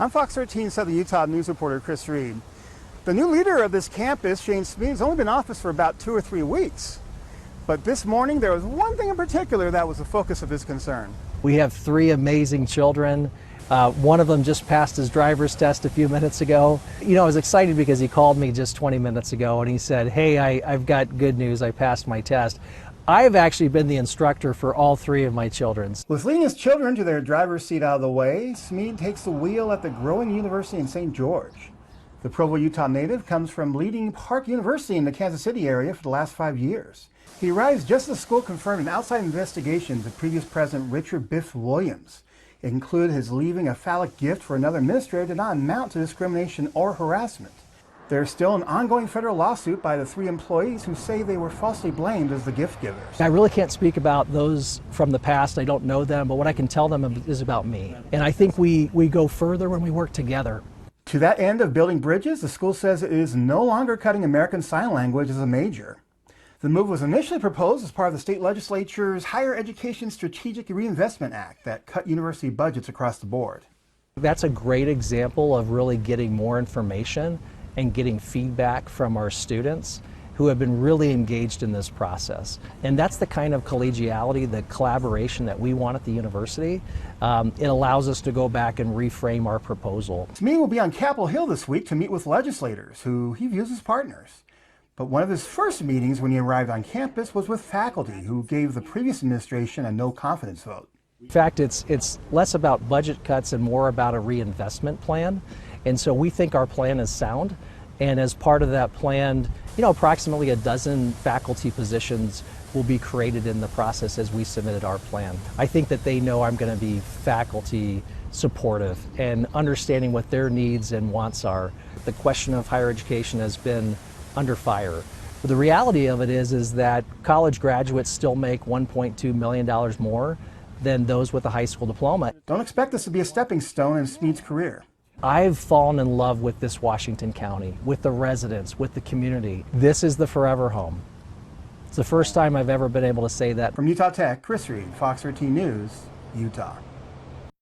I'm Fox 13 Southern Utah news reporter Chris Reed. The new leader of this campus, Smeed, has only been in office for about 2 or 3 weeks. But this morning there was one thing in particular that was the focus of his concern. We have 3 amazing children. One of them just passed his driver's test a few minutes ago. You know, I was excited because he called me just 20 minutes ago and he said, "Hey, I've got good news. I passed my test." I've actually been the instructor for all 3 of my children. With leading his children to their driver's seat out of the way, Smeed takes the wheel at the growing university in St. George. The Provo, Utah native comes from leading Park University in the Kansas City area for the last 5 years. He arrives just as the school confirmed an outside investigation into previous president Richard Biff Williams. It included his leaving a phallic gift for another administrator did not amount to discrimination or harassment. There's still an ongoing federal lawsuit by the 3 employees who say they were falsely blamed as the gift givers. I really can't speak about those from the past. I don't know them, but what I can tell them is about me. And I think we go further when we work together. To that end of building bridges, the school says it is no longer cutting American Sign Language as a major. The move was initially proposed as part of the state legislature's Higher Education Strategic Reinvestment Act that cut university budgets across the board. That's a great example of really getting more information and getting feedback from our students who have been really engaged in this process. And that's the kind of collegiality, the collaboration that we want at the university. It allows us to go back and reframe our proposal. Smeed will be on Capitol Hill this week to meet with legislators who he views as partners. But one of his first meetings when he arrived on campus was with faculty who gave the previous administration a no-confidence vote. In fact, it's less about budget cuts and more about a reinvestment plan. And so we think our plan is sound. And as part of that plan, approximately a dozen faculty positions will be created in the process as we submitted our plan. I think that they know I'm going to be faculty supportive and understanding what their needs and wants are. The question of higher education has been under fire. But the reality of it is that college graduates still make $1.2 million more than those with a high school diploma. Don't expect this to be a stepping stone in Smeed's career. I've fallen in love with this Washington County, with the residents, with the community. This is the forever home. It's the first time I've ever been able to say that. From Utah Tech, Chris Reed, Fox 13 News, Utah.